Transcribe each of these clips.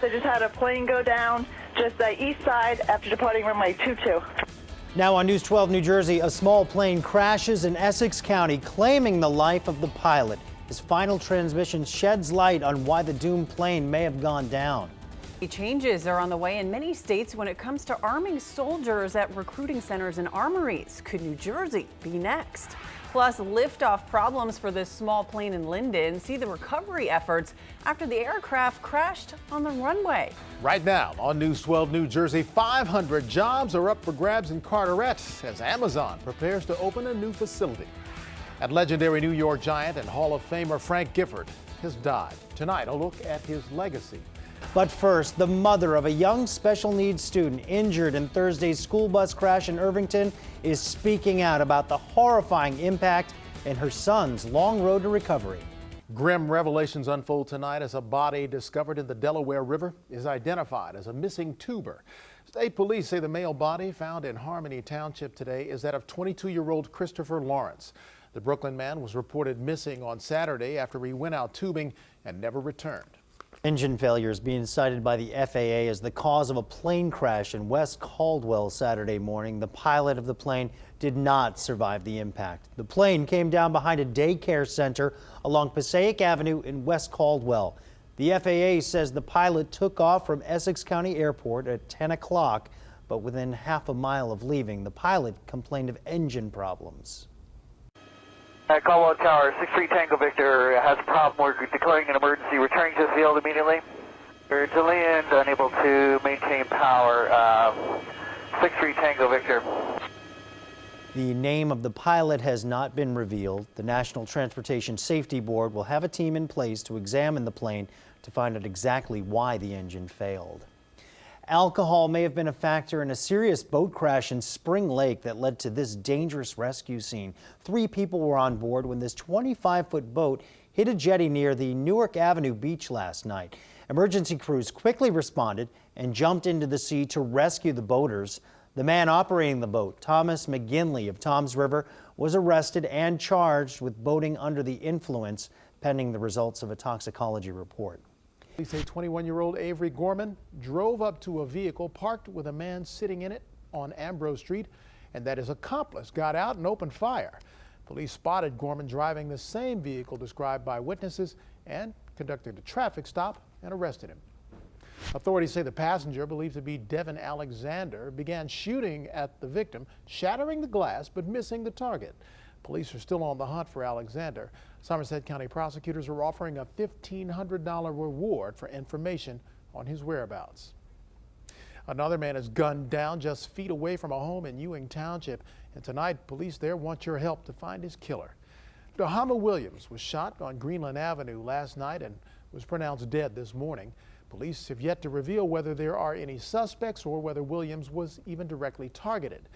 They just had a plane go down just the east side after departing runway 22. Now on News 12 New Jersey, a small plane crashes in Essex County, claiming the life of the pilot. His final transmission sheds light on why the doomed plane may have gone down. Changes are on the way in many states when it comes to arming soldiers at recruiting centers and armories. Could New Jersey be next? Plus, liftoff problems for this small plane in Linden. See the recovery efforts after the aircraft crashed on the runway. Right now on News 12 New Jersey, 500 jobs are up for grabs in Carteret as Amazon prepares to open a new facility. And legendary New York giant and Hall of Famer Frank Gifford has died. Tonight, a look at his legacy. But first, the mother of a young special needs student injured in Thursday's school bus crash in Irvington is speaking out about the horrifying impact and her son's long road to recovery. Grim revelations unfold tonight as a body discovered in the Delaware River is identified as a missing tuber. State police say the male body found in Harmony Township today is that of 22-year-old Christopher Lawrence. The Brooklyn man was reported missing on Saturday after he went out tubing and never returned. Engine failure is being cited by the FAA as the cause of a plane crash in West Caldwell Saturday morning. The pilot of the plane did not survive the impact. The plane came down behind a daycare center along Passaic Avenue in West Caldwell. The FAA says the pilot took off from Essex County Airport at 10 o'clock, but within half a mile of leaving, the pilot complained of engine problems. Caldwell Tower, 63 Tango Victor has a problem. We're declaring an emergency. Returning to the field immediately. We're to land, unable to maintain power. 63 Tango Victor. The name of the pilot has not been revealed. The National Transportation Safety Board will have a team in place to examine the plane to find out exactly why the engine failed. Alcohol may have been a factor in a serious boat crash in Spring Lake that led to this dangerous rescue scene. 3 people were on board when this 25-foot boat hit a jetty near the Newark Avenue beach last night. Emergency crews quickly responded and jumped into the sea to rescue the boaters. The man operating the boat, Thomas McGinley of Toms River, was arrested and charged with boating under the influence, pending the results of a toxicology report. Police say 21-year-old Avery Gorman drove up to a vehicle parked with a man sitting in it on Ambrose Street, and that his accomplice got out and opened fire. Police spotted Gorman driving the same vehicle described by witnesses and conducted a traffic stop and arrested him. Authorities say the passenger, believed to be Devin Alexander, began shooting at the victim, shattering the glass but missing the target. Police are still on the hunt for Alexander. Somerset County prosecutors are offering a $1,500 reward for information on his whereabouts. Another man is gunned down just feet away from a home in Ewing Township, and tonight police there want your help to find his killer. Dahama Williams was shot on Greenland Avenue last night and was pronounced dead this morning. Police have yet to reveal whether there are any suspects or whether Williams was even directly targeted.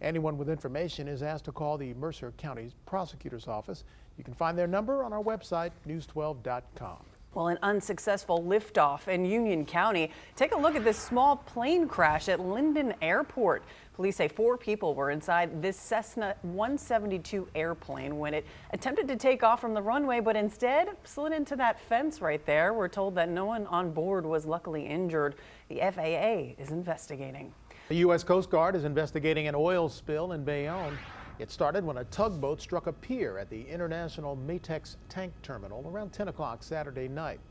Anyone with information is asked to call the Mercer County Prosecutor's Office. You can find their number on our website, news12.com. Well, an unsuccessful liftoff in Union County. Take a look at this small plane crash at Linden Airport. Police say 4 people were inside this Cessna 172 airplane when it attempted to take off from the runway, but instead slid into that fence right there. We're told that no one on board was luckily injured. The FAA is investigating. The U.S. Coast Guard is investigating an oil spill in Bayonne. It started when a tugboat struck a pier at the International Matex Tank Terminal around 10 o'clock Saturday night.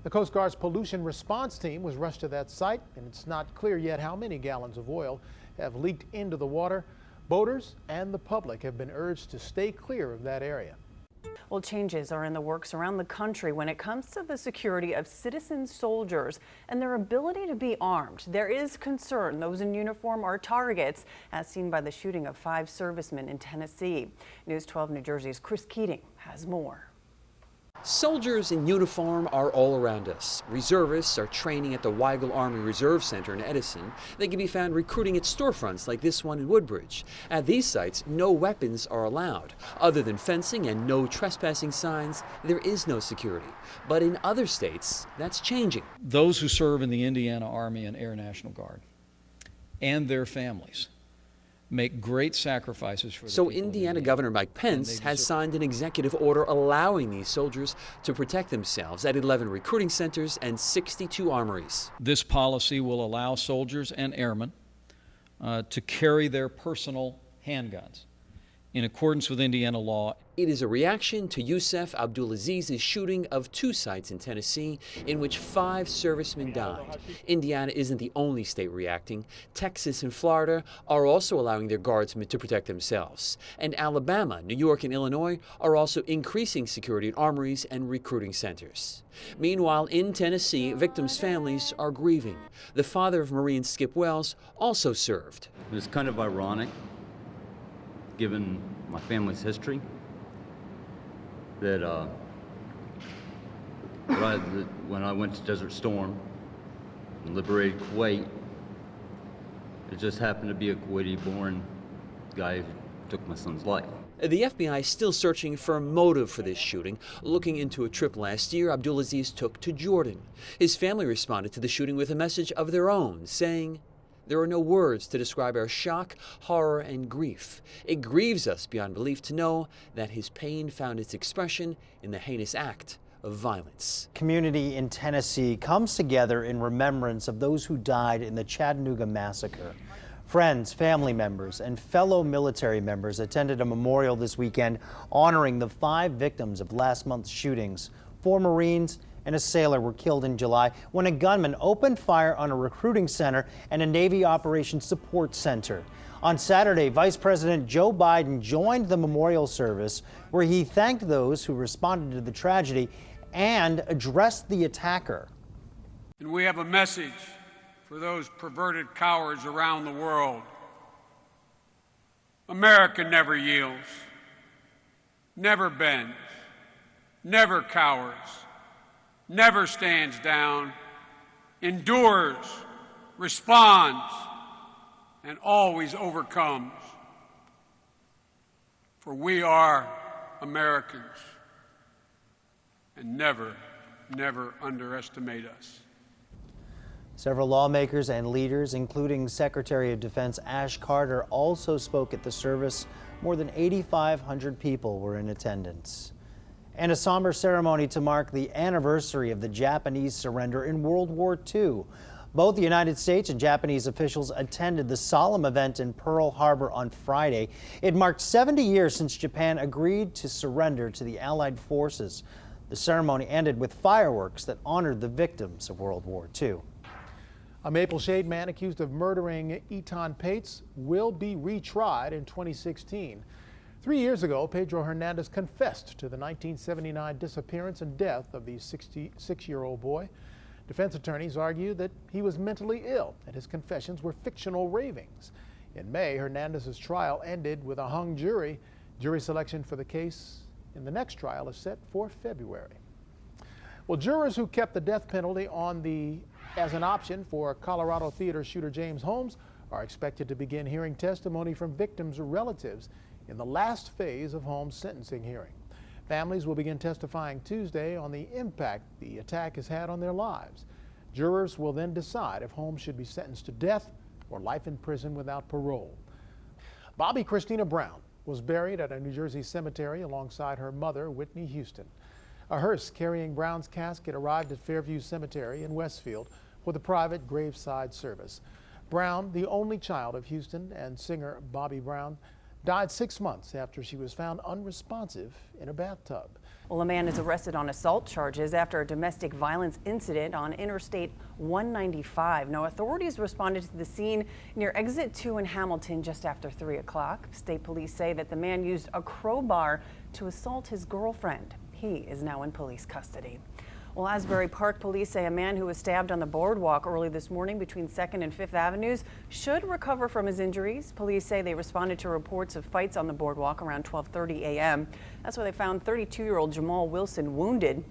The Coast Guard's pollution response team was rushed to that site, and it's not clear yet how many gallons of oil have leaked into the water. Boaters and the public have been urged to stay clear of that area. Well, changes are in the works around the country when it comes to the security of citizen soldiers and their ability to be armed. There is concern those in uniform are targets, as seen by the shooting of 5 servicemen in Tennessee. News 12 New Jersey's Chris Keating has more. Soldiers in uniform are all around us. Reservists are training at the Weigel Army Reserve Center in Edison. They can be found recruiting at storefronts like this one in Woodbridge. At these sites, no weapons are allowed. Other than fencing and no trespassing signs, there is no security. But in other states, that's changing. Those who serve in the Indiana Army and Air National Guard and their families make great sacrifices for the So people of Indiana Indiana. Governor Mike Pence has signed an executive order allowing these soldiers to protect themselves at 11 recruiting centers and 62 armories. This policy will allow soldiers and airmen to carry their personal handguns in accordance with Indiana law. It is a reaction to Yusef Abdulaziz's shooting of 2 sites in Tennessee in which 5 servicemen died. Indiana isn't the only state reacting. Texas and Florida are also allowing their guardsmen to protect themselves. And Alabama, New York, and Illinois are also increasing security at armories and recruiting centers. Meanwhile, in Tennessee, victims' families are grieving. The father of Marine Skip Wells also served. It was kind of ironic, given my family's history, that when I went to Desert Storm and liberated Kuwait, it just happened to be a Kuwaiti-born guy who took my son's life. The FBI is still searching for a motive for this shooting, looking into a trip last year Abdulaziz took to Jordan. His family responded to the shooting with a message of their own, saying, "There are no words to describe our shock, horror, and grief. It grieves us beyond belief to know that his pain found its expression in the heinous act of violence." Community in Tennessee comes together in remembrance of those who died in the Chattanooga massacre. Friends, family members, and fellow military members attended a memorial this weekend honoring the 5 victims of last month's shootings. 4 Marines and a sailor were killed in July when a gunman opened fire on a recruiting center and a Navy Operations Support Center. On Saturday, Vice President Joe Biden joined the memorial service where he thanked those who responded to the tragedy and addressed the attacker. And we have a message for those perverted cowards around the world. America never yields, never bends, never cowers, never stands down, endures, responds, and always overcomes. For we are Americans, and never, never underestimate us. Several lawmakers and leaders, including Secretary of Defense Ash Carter, also spoke at the service. More than 8,500 people were in attendance. And a somber ceremony to mark the anniversary of the Japanese surrender in World War II. Both the United States and Japanese officials attended the solemn event in Pearl Harbor on Friday. It marked 70 years since Japan agreed to surrender to the Allied forces. The ceremony ended with fireworks that honored the victims of World War II. A Maple Shade man accused of murdering Eton Pates will be retried in 2016. 3 years ago, Pedro Hernandez confessed to the 1979 disappearance and death of the 66-year-old boy. Defense attorneys argue that he was mentally ill and his confessions were fictional ravings. In May, Hernandez's trial ended with a hung jury. Jury selection for the case in the next trial is set for February. Well, jurors who kept the death penalty as an option for Colorado theater shooter James Holmes are expected to begin hearing testimony from victims' relatives in the last phase of Holmes' sentencing hearing. Families will begin testifying Tuesday on the impact the attack has had on their lives. Jurors will then decide if Holmes should be sentenced to death or life in prison without parole. Bobby Christina Brown was buried at a New Jersey cemetery alongside her mother, Whitney Houston. A hearse carrying Brown's casket arrived at Fairview Cemetery in Westfield for the private graveside service. Brown, the only child of Houston and singer Bobby Brown, died 6 months after she was found unresponsive in a bathtub. Well, a man is arrested on assault charges after a domestic violence incident on Interstate 195. Now, authorities responded to the scene near Exit 2 in Hamilton just after 3 o'clock. State police say that the man used a crowbar to assault his girlfriend. He is now in police custody. Well, Asbury Park police say a man who was stabbed on the boardwalk early this morning between 2nd and 5th Avenues should recover from his injuries. Police say they responded to reports of fights on the boardwalk around 12:30 a.m. That's where they found 32-year-old Jamal Wilson wounded.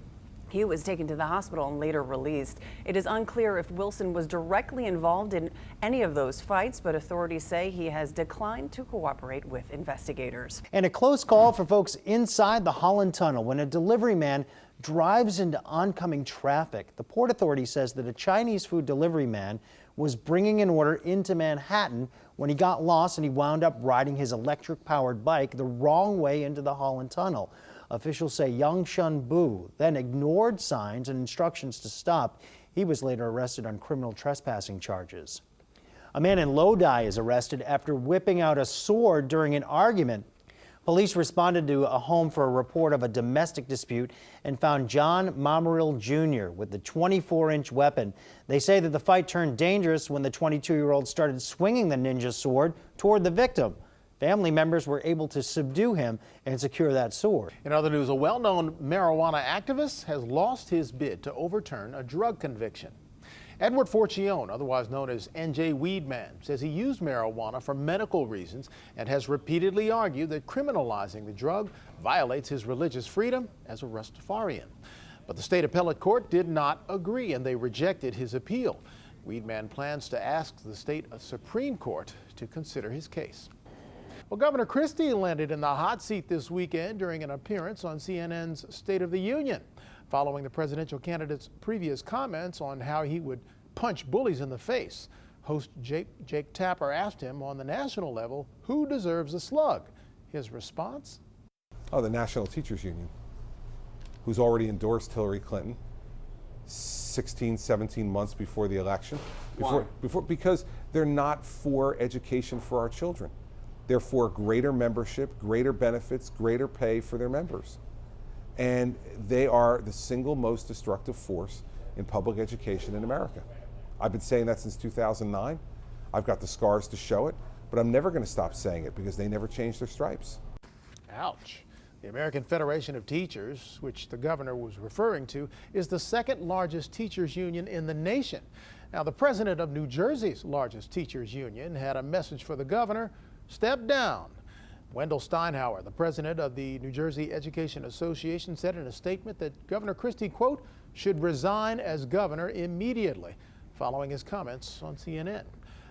He was taken to the hospital and later released. It is unclear if Wilson was directly involved in any of those fights, but authorities say he has declined to cooperate with investigators. And a close call for folks inside the Holland Tunnel when a delivery man drives into oncoming traffic. The Port Authority says that a Chinese food delivery man was bringing an order into Manhattan when he got lost and he wound up riding his electric-powered bike the wrong way into the Holland Tunnel. Officials say Yang Shun Bu then ignored signs and instructions to stop. He was later arrested on criminal trespassing charges. A man in Lodi is arrested after whipping out a sword during an argument. Police responded to a home for a report of a domestic dispute and found John Mamaril Jr. with the 24-inch weapon. They say that the fight turned dangerous when the 22-year-old started swinging the ninja sword toward the victim. Family members were able to subdue him and secure that sword. In other news, a well-known marijuana activist has lost his bid to overturn a drug conviction. Edward Forcione, otherwise known as NJ Weedman, says he used marijuana for medical reasons and has repeatedly argued that criminalizing the drug violates his religious freedom as a Rastafarian. But the state appellate court did not agree and they rejected his appeal. Weedman plans to ask the state Supreme Court to consider his case. Well, Governor Christie landed in the hot seat this weekend during an appearance on CNN's State of the Union, following the presidential candidate's previous comments on how he would punch bullies in the face. Host Jake Tapper asked him on the national level who deserves a slug. His response? Oh, the National Teachers Union, who's already endorsed Hillary Clinton 16, 17 months before the election. Because they're not for education for our children. They're for greater membership, greater benefits, greater pay for their members. And they are the single most destructive force in public education in America. I've been saying that since 2009. I've got the scars to show it, but I'm never going to stop saying it because they never changed their stripes. Ouch. The American Federation of Teachers, which the governor was referring to, is the second largest teachers union in the nation. Now, the president of New Jersey's largest teachers union had a message for the governor: step down. Wendell Steinhauer, the president of the New Jersey Education Association, said in a statement that Governor Christie, quote, should resign as governor immediately, following his comments on CNN.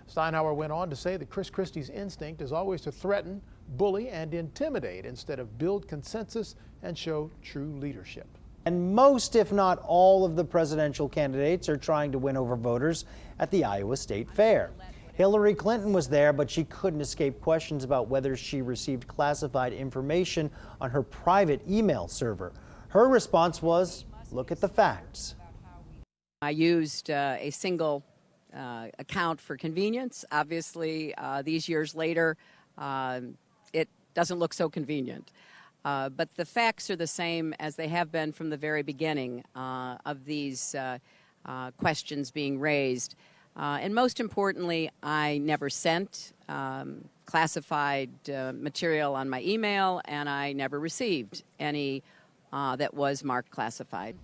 Steinhauer went on to say that Chris Christie's instinct is always to threaten, bully, and intimidate instead of build consensus and show true leadership. And most, if not all, of the presidential candidates are trying to win over voters at the Iowa State Fair. Hillary Clinton was there, but she couldn't escape questions about whether she received classified information on her private email server. Her response was, look at the facts. I used a single account for convenience. Obviously, these years later, it doesn't look so convenient. But the facts are the same as they have been from the very beginning of these questions being raised. And most importantly, I never sent classified material on my email, and I never received any that was marked classified.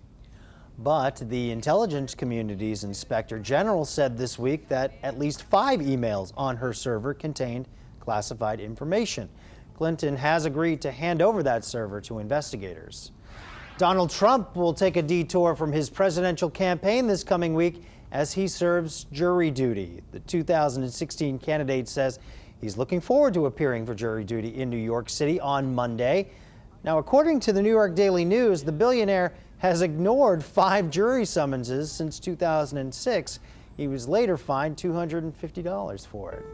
But the intelligence community's inspector general said this week that at least 5 emails on her server contained classified information. Clinton has agreed to hand over that server to investigators. Donald Trump will take a detour from his presidential campaign this coming week as he serves jury duty. The 2016 candidate says he's looking forward to appearing for jury duty in New York City on Monday. Now, according to the New York Daily News, the billionaire has ignored 5 jury summonses since 2006. He was later fined $250 for it.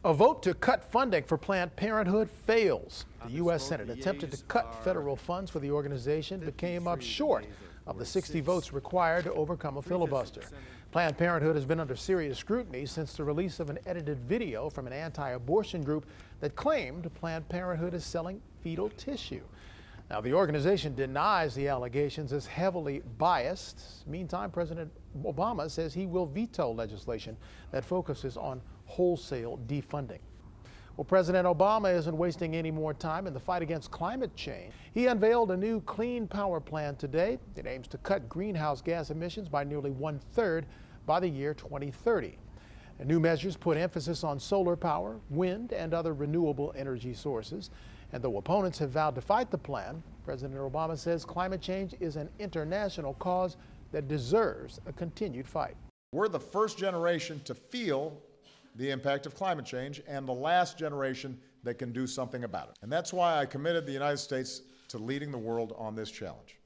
A vote to cut funding for Planned Parenthood fails. The U.S. Senate attempted to cut federal funds for the organization, but came up short of the 60 votes required to overcome a filibuster. Planned Parenthood has been under serious scrutiny since the release of an edited video from an anti-abortion group that claimed Planned Parenthood is selling fetal tissue. Now, the organization denies the allegations as heavily biased. Meantime, President Obama says he will veto legislation that focuses on wholesale defunding. Well, President Obama isn't wasting any more time in the fight against climate change. He unveiled a new clean power plan today. It aims to cut greenhouse gas emissions by nearly 1/3 by the year 2030. And new measures put emphasis on solar power, wind, and other renewable energy sources. And though opponents have vowed to fight the plan, President Obama says climate change is an international cause that deserves a continued fight. We're the first generation to feel the impact of climate change and the last generation that can do something about it. And that's why I committed the United States to leading the world on this challenge.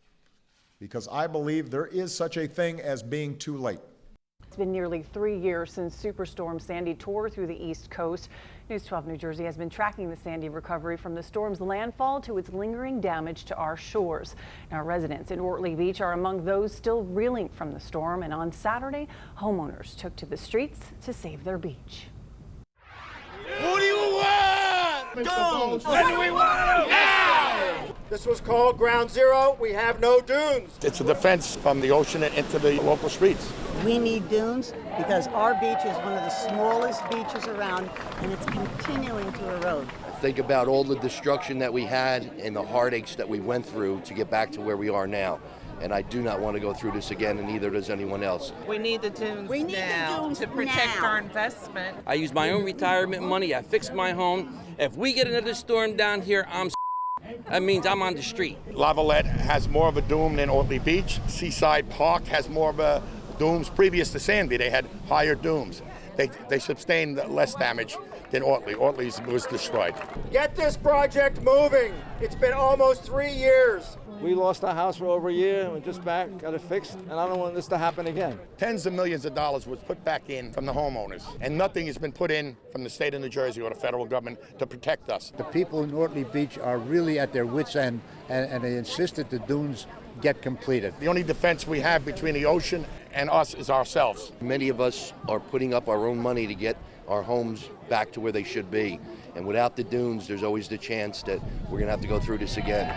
because I believe there is such a thing as being too late. It's been nearly 3 years since Superstorm Sandy tore through the East Coast. News 12 New Jersey has been tracking the Sandy recovery from the storm's landfall to its lingering damage to our shores. Now, residents in Ortley Beach are among those still reeling from the storm, and on Saturday, homeowners took to the streets to save their beach. What do you want? Dunes! When do we want them? Now! This was called Ground Zero. We have no dunes. It's a defense from the ocean and into the local streets. We need dunes because our beach is one of the smallest beaches around, and it's continuing to erode. Think about all the destruction that we had and the heartaches that we went through to get back to where we are now. And I do not want to go through this again, and neither does anyone else. We need the dunes now to protect our investment. I use my own retirement money. I fixed my home. If we get another storm down here, that means I'm on the street. Lavalette has more of a doom than Ortley Beach. Seaside Park has more of a dooms. Previous to Sandy, they had higher dooms. They sustained less damage than Ortley. Ortley was destroyed. Get this project moving. It's been almost 3 years. We lost our house for over a year and we're just back, got it fixed, and I don't want this to happen again. Tens of millions of dollars was put back in from the homeowners, and nothing has been put in from the state of New Jersey or the federal government to protect us. The people in Ortley Beach are really at their wits' end, and they insist that the dunes get completed. The only defense we have between the ocean and us is ourselves. Many of us are putting up our own money to get our homes back to where they should be. And without the dunes, there's always the chance that we're going to have to go through this again.